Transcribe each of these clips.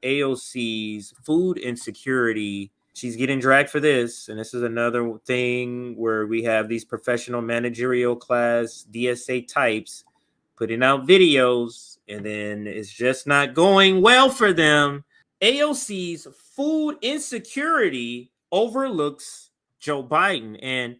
AOC's food insecurity. She's getting dragged for this. And this is another thing where we have these professional managerial class DSA types putting out videos, and then it's just not going well for them. AOC's food insecurity overlooks Joe Biden. And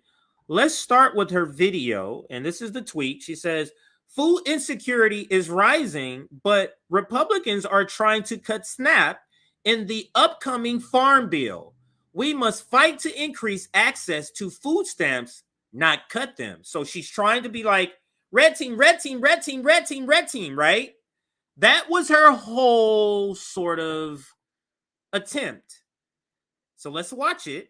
let's start with her video. And this is the tweet. She says, food insecurity is rising, but Republicans are trying to cut SNAP in the upcoming farm bill. We must fight to increase access to food stamps, not cut them. So she's trying to be like, red team, red team, red team, red team, red team, right? That was her whole sort of attempt. So let's watch it.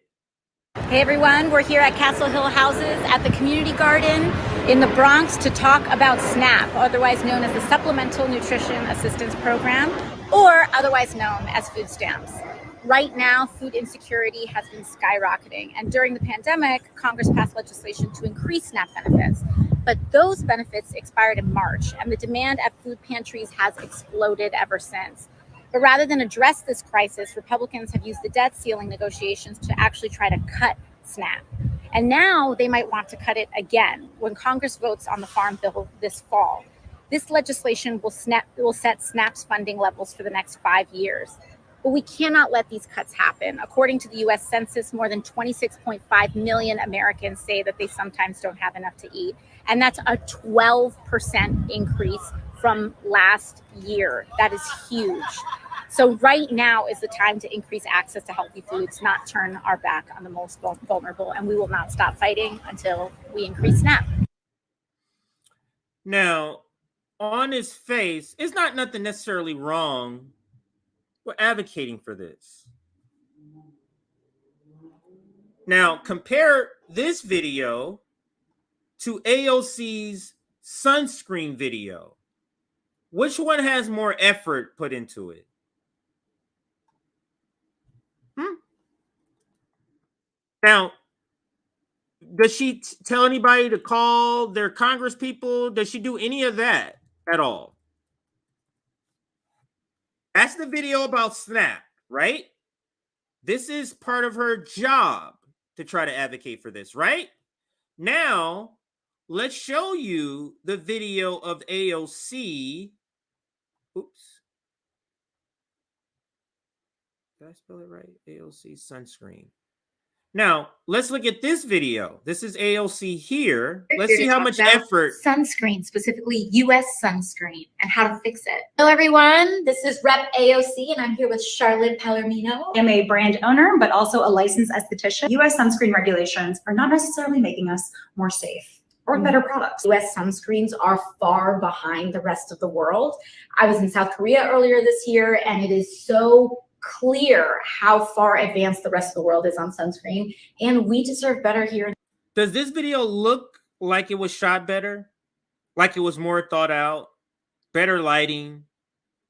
Hey everyone, we're here at Castle Hill Houses at the Community Garden in the Bronx to talk about SNAP, otherwise known as the Supplemental Nutrition Assistance Program, or otherwise known as food stamps. Right now, food insecurity has been skyrocketing, and during the pandemic, Congress passed legislation to increase SNAP benefits. But those benefits expired in March, and the demand at food pantries has exploded ever since. But rather than address this crisis, Republicans have used the debt ceiling negotiations to actually try to cut SNAP. And now they might want to cut it again when Congress votes on the farm bill this fall. This legislation will set SNAP's funding levels for the next 5 years. But we cannot let these cuts happen. According to the U.S. Census, more than 26.5 million Americans say that they sometimes don't have enough to eat. And that's a 12% increase from last year. That is huge. So right now is the time to increase access to healthy foods, not turn our back on the most vulnerable. And we will not stop fighting until we increase SNAP. Now, on its face, it's not nothing necessarily wrong. We're advocating for this. Now, compare this video to AOC's sunscreen video. Which one has more effort put into it? Now, does she tell anybody to call their Congress people? Does she do any of that at all? That's the video about SNAP, right? This is part of her job to try to advocate for this, right? Now, let's show you the video of AOC. Oops. Did I spell it right? AOC sunscreen. Now, let's look at this video. This is AOC here. Let's see how much effort. Sunscreen, specifically U.S. sunscreen, and how to fix it. Hello, everyone. This is Rep AOC, and I'm here with Charlotte Palomino. I'm a brand owner, but also a licensed esthetician. U.S. sunscreen regulations are not necessarily making us more safe or better products. U.S. sunscreens are far behind the rest of the world. I was in South Korea earlier this year, and it is so clear how far advanced the rest of the world is on sunscreen, and we deserve better here. Does this video look like it was shot better? Like it was more thought out? Better lighting?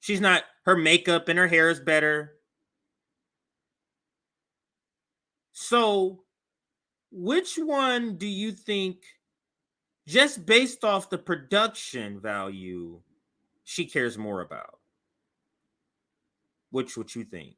She's not, her makeup and her hair is better. So, which one do you think, just based off the production value, she cares more about? Which would you think?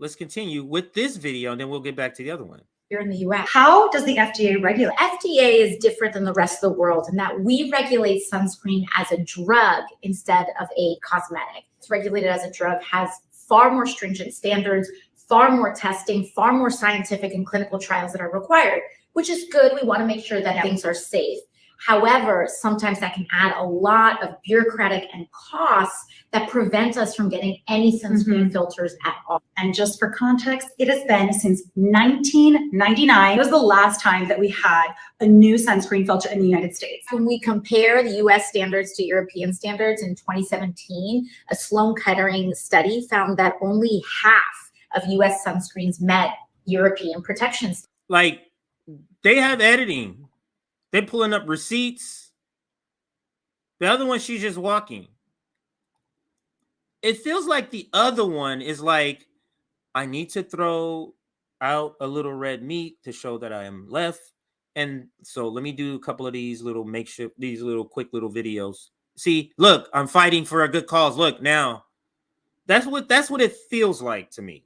Let's continue with this video and then we'll get back to the other one. Here in the US. How does the FDA regulate? FDA is different than the rest of the world in that we regulate sunscreen as a drug instead of a cosmetic. It's regulated as a drug, has far more stringent standards, far more testing, far more scientific and clinical trials that are required, which is good. We want to make sure that things are safe. However, sometimes that can add a lot of bureaucratic and costs that prevent us from getting any sunscreen filters at all. And just for context, it has been since 1999. It was the last time that we had a new sunscreen filter in the United States. When we compare the US standards to European standards in 2017, a Sloan Kettering study found that only half of US sunscreens met European protections. Like, they have editing. They're pulling up receipts. The other one, she's just walking. It feels like the other one is like, I need to throw out a little red meat to show that I am left. And so let me do a couple of these little makeshift, these little quick little videos. See, look, I'm fighting for a good cause. Look, now That's what it feels like to me.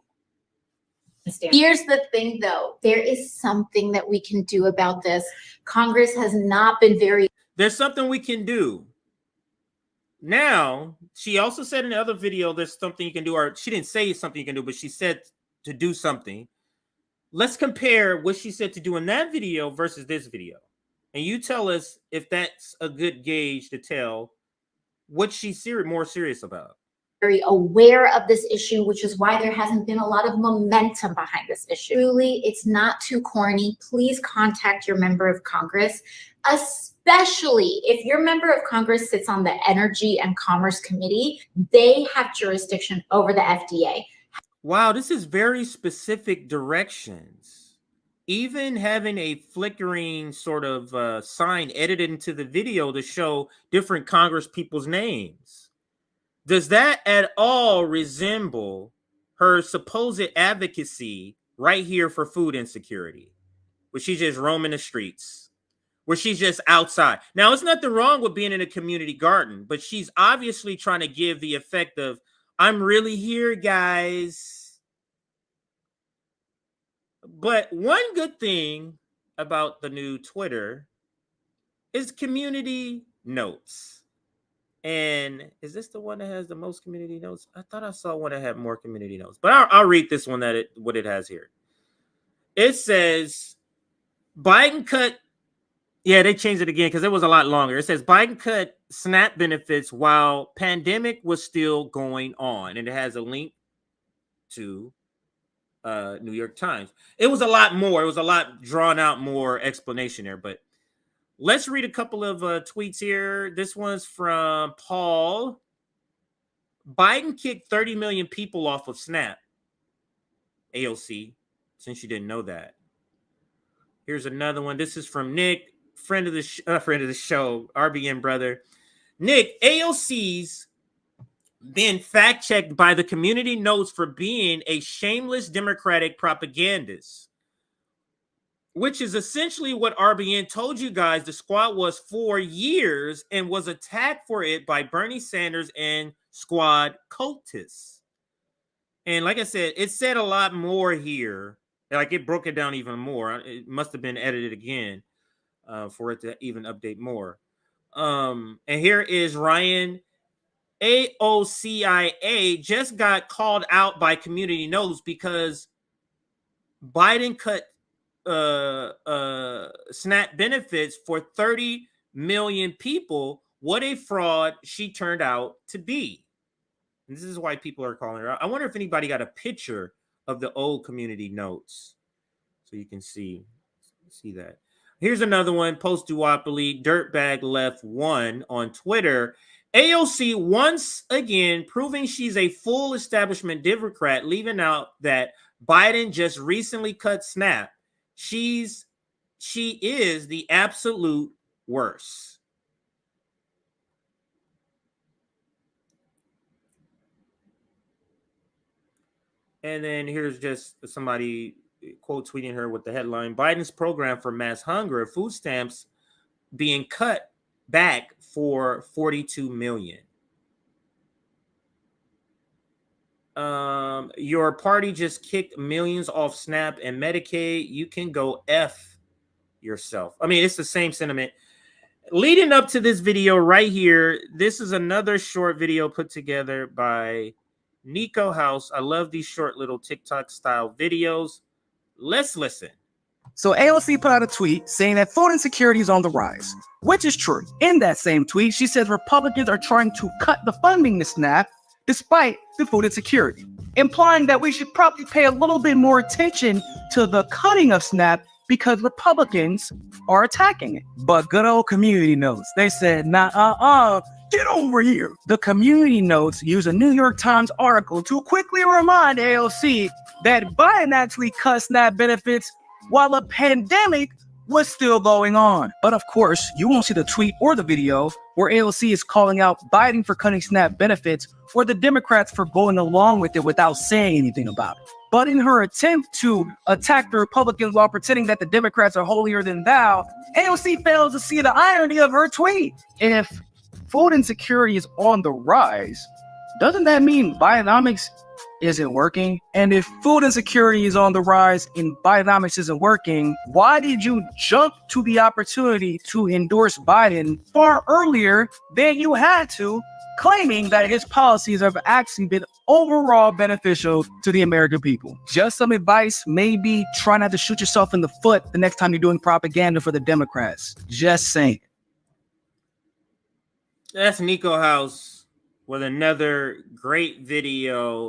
Here's the thing, though. There is something that we can do about this. Congress has not been very. There's something we can do. Now, she also said in the other video, there's something you can do, or she didn't say something you can do, but she said to do something. Let's compare what she said to do in that video versus this video. And you tell us if that's a good gauge to tell what she's more serious about. Very aware of this issue, which is why there hasn't been a lot of momentum behind this issue. Truly, it's not too corny. Please contact your member of Congress, especially if your member of Congress sits on the Energy and Commerce Committee. They have jurisdiction over the FDA. Wow, this is very specific directions. Even having a flickering sort of sign edited into the video to show different Congress people's names. Does that at all resemble her supposed advocacy right here for food insecurity, where she's just roaming the streets, where she's just outside? Now, it's nothing wrong with being in a community garden, but she's obviously trying to give the effect of, I'm really here, guys. But one good thing about the new Twitter is community notes. And is this the one that has the most community notes? I thought I saw one that had more community notes, but I'll read this one what it has here. It says Biden cut. Yeah, they changed it again because it was a lot longer. It says Biden cut SNAP benefits while pandemic was still going on, and it has a link to New York Times. It was a lot more. It was a lot drawn out, more explanation there, but. Let's read a couple of tweets here. This one's from Paul. Biden kicked 30 million people off of SNAP. AOC, since you didn't know that. Here's another one. This is from Nick, friend of the show, RBN brother. Nick, AOC's been fact-checked by the community notes for being a shameless Democratic propagandist, which is essentially what RBN told you guys the squad was for years and was attacked for it by Bernie Sanders and squad cultists. And like I said, it said a lot more here. Like it broke it down even more. It must have been edited again for it to even update more. And here is Ryan. AOCIA just got called out by community notes because Biden cut SNAP benefits for 30 million people. What a fraud she turned out to be. And this is why people are calling her out. I wonder if anybody got a picture of the old community notes so you can see that. Here's another one. Post duopoly dirtbag left 1 on Twitter. AOC once again proving she's a full establishment Democrat, leaving out that Biden just recently cut SNAP. She is the absolute worst. And then here's just somebody quote tweeting her with the headline: Biden's program for mass hunger, food stamps being cut back for 42 million. Your party just kicked millions off SNAP and Medicaid. You can go F yourself. I mean, it's the same sentiment. Leading up to this video right here, this is another short video put together by Nico House. I love these short little TikTok style videos. Let's listen. So AOC put out a tweet saying that food insecurity is on the rise, which is true. In that same tweet, she says Republicans are trying to cut the funding to SNAP despite the food insecurity, implying that we should probably pay a little bit more attention to the cutting of SNAP because Republicans are attacking it. But good old community notes, they said, nah, get over here. The community notes use a New York Times article to quickly remind AOC that Biden actually cut SNAP benefits while a pandemic was still going on. But of course, you won't see the tweet or the video where AOC is calling out Biden for cutting SNAP benefits or the Democrats for going along with it without saying anything about it. But in her attempt to attack the Republicans while pretending that the Democrats are holier than thou, AOC fails to see the irony of her tweet. If food insecurity is on the rise, doesn't that mean Bidenomics isn't working? And if food insecurity is on the rise and Bidenomics isn't working, why did you jump to the opportunity to endorse Biden far earlier than you had to, claiming that his policies have actually been overall beneficial to the American people? Just some advice, maybe try not to shoot yourself in the foot the next time you're doing propaganda for the Democrats. Just saying. That's Nico House with another great video